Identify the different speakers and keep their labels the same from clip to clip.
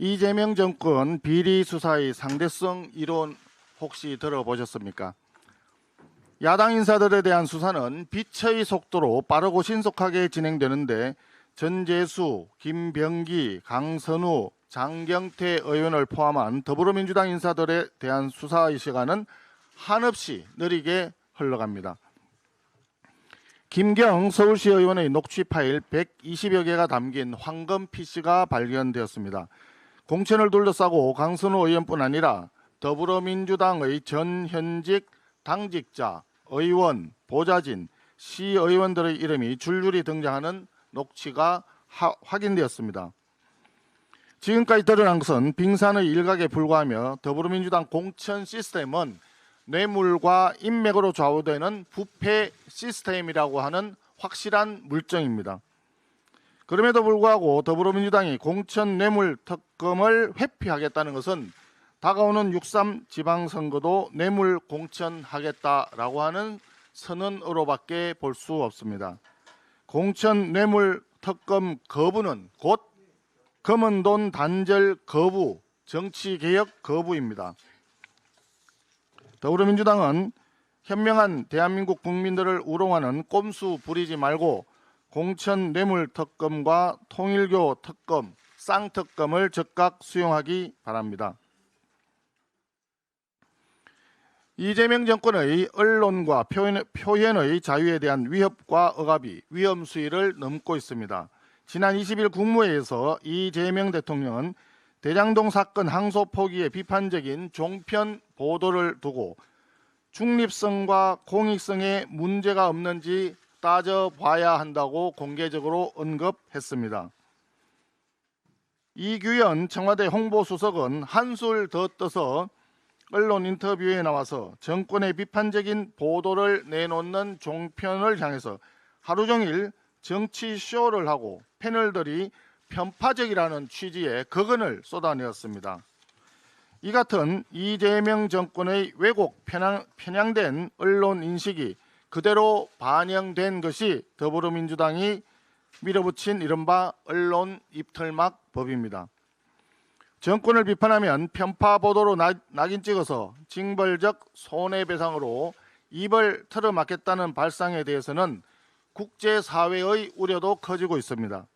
Speaker 1: 이재명 정권 비리 수사의 상대성 이론 혹시 들어보셨습니까? 야당 인사들에 대한 수사는 빛의 속도로 빠르고 신속하게 진행되는데 전재수, 김병기, 강선우, 장경태 의원을 포함한 더불어민주당 인사들에 대한 수사의 시간은 한없이 느리게 흘러갑니다. 김경 서울시 의원의 녹취 파일 120여 개가 담긴 황금 PC가 발견되었습니다. 공천을 둘러싸고 강선우 의원뿐 아니라 더불어민주당의 전 현직 당직자, 의원, 보좌진, 시의원들의 이름이 줄줄이 등장하는 녹취가 확인되었습니다. 지금까지 드러난 것은 빙산의 일각에 불과하며 더불어민주당 공천 시스템은 뇌물과 인맥으로 좌우되는 부패 시스템이라고 하는 확실한 물증입니다. 그럼에도 불구하고 더불어민주당이 공천 뇌물 특검을 회피하겠다는 것은 다가오는 6.3 지방선거도 뇌물 공천하겠다라고 하는 선언으로밖에 볼 수 없습니다. 공천 뇌물 특검 거부는 곧 검은 돈 단절 거부, 정치개혁 거부입니다. 더불어민주당은 현명한 대한민국 국민들을 우롱하는 꼼수 부리지 말고 공천 뇌물 특검과 통일교 특검, 쌍특검을 즉각 수용하기 바랍니다. 이재명 정권의 언론과 표현의 자유에 대한 위협과 억압이 위험 수위를 넘고 있습니다. 지난 20일 국무회의에서 이재명 대통령은 대장동 사건 항소 포기에 비판적인 종편 보도를 두고 중립성과 공익성에 문제가 없는지 따져봐야 한다고 공개적으로 언급했습니다. 이규현 청와대 홍보수석은 한술 더 떠서 언론 인터뷰에 나와서 정권의 비판적인 보도를 내놓는 종편을 향해서 하루 종일 정치 쇼를 하고 패널들이 편파적이라는 취지의 거근을 쏟아내었습니다. 이 같은 이재명 정권의 왜곡 편향된 언론 인식이 그대로 반영된 것이 더불어민주당이 밀어붙인 이른바 언론 입틀막 법입니다. 정권을 비판하면 편파 보도로 낙인 찍어서 징벌적 손해배상으로 입을 틀어막겠다는 발상에 대해서는 국제사회의 우려도 커지고 있습니다.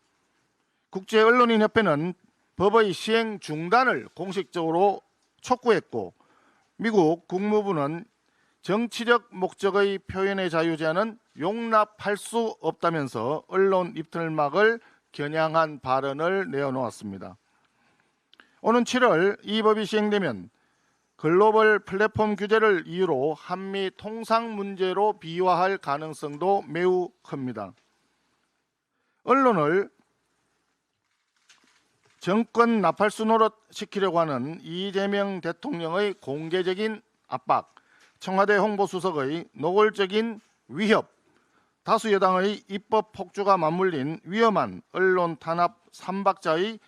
Speaker 1: 국제언론인협회는 법의 시행 중단을 공식적으로 촉구했고 미국 국무부는 정치적 목적의 표현의 자유 제한은 용납할 수 없다면서 언론 입틀막을 겨냥한 발언을 내어놓았습니다. 오는 7월 이 법이 시행되면 글로벌 플랫폼 규제를 이유로 한미 통상 문제로 비화할 가능성도 매우 큽니다. 언론을 정권 나팔수 노릇 시키려고 하는 이재명 대통령의 공개적인 압박, 청와대 홍보수석의 노골적인 위협, 다수 여당의 입법 폭주가 맞물린 위험한 언론 탄압 3박자의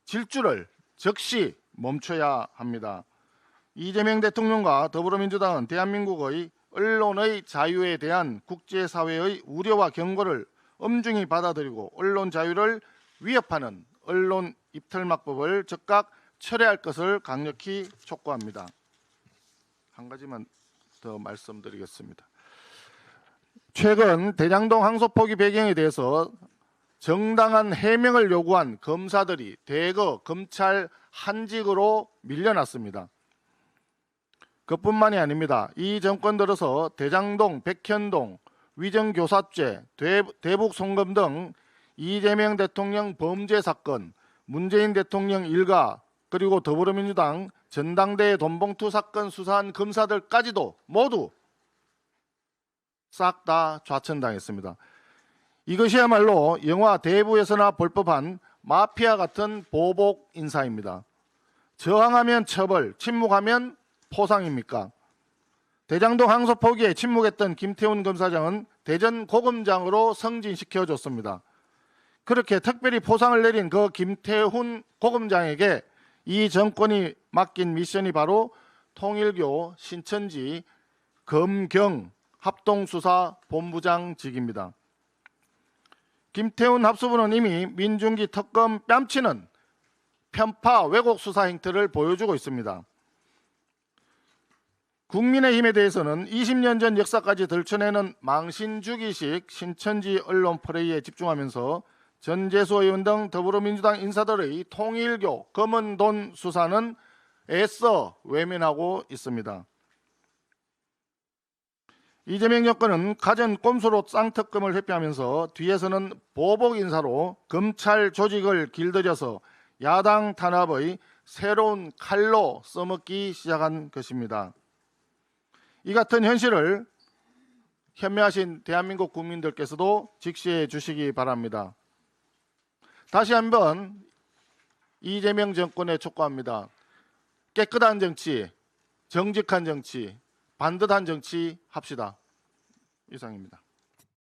Speaker 1: 질주를 즉시 멈춰야 합니다. 이재명 대통령과 더불어민주당은 대한민국의 언론의 자유에 대한 국제사회의 우려와 경고를 엄중히 받아들이고 언론 자유를 위협하는 언론 입틀막법을 즉각 철회할 것을 강력히 촉구합니다. 한 가지만 더 말씀드리겠습니다. 최근 대장동 항소 포기 배경에 대해서 정당한 해명을 요구한 검사들이 대거 검찰 한직으로 밀려났습니다. 그뿐만이 아닙니다. 이 정권 들어서 대장동, 백현동, 위정교사죄, 대북 송금 등 이재명 대통령 범죄 사건, 문재인 대통령 일가 그리고 더불어민주당 전당대회 돈봉투 사건 수사한 검사들까지도 모두 싹 다 좌천당했습니다. 이것이야말로 영화 대부에서나 볼 법한 마피아 같은 보복 인사입니다. 저항하면 처벌, 침묵하면 포상입니까? 대장동 항소 포기에 침묵했던 김태훈 검사장은 대전 고검장으로 승진시켜줬습니다. 그렇게 특별히 포상을 내린 그 김태훈 고검장에게 이 정권이 맡긴 미션이 바로 통일교 신천지 검경 합동수사본부장직입니다. 김태훈 합수부는 이미 민중기 특검 뺨치는 편파 왜곡 수사 행태를 보여주고 있습니다. 국민의힘에 대해서는 20년 전 역사까지 들춰내는 망신주기식 신천지 언론 플레이에 집중하면서 전재수 의원 등 더불어민주당 인사들의 통일교 검은 돈 수사는 애써 외면하고 있습니다. 이재명 여권은 가전 꼼수로 쌍특검을 회피하면서 뒤에서는 보복 인사로 검찰 조직을 길들여서 야당 탄압의 새로운 칼로 써먹기 시작한 것입니다. 이 같은 현실을 현명하신 대한민국 국민들께서도 직시해 주시기 바랍니다. 다시 한번 이재명 정권에 촉구합니다. 깨끗한 정치, 정직한 정치, 반듯한 정치 합시다. 이상입니다.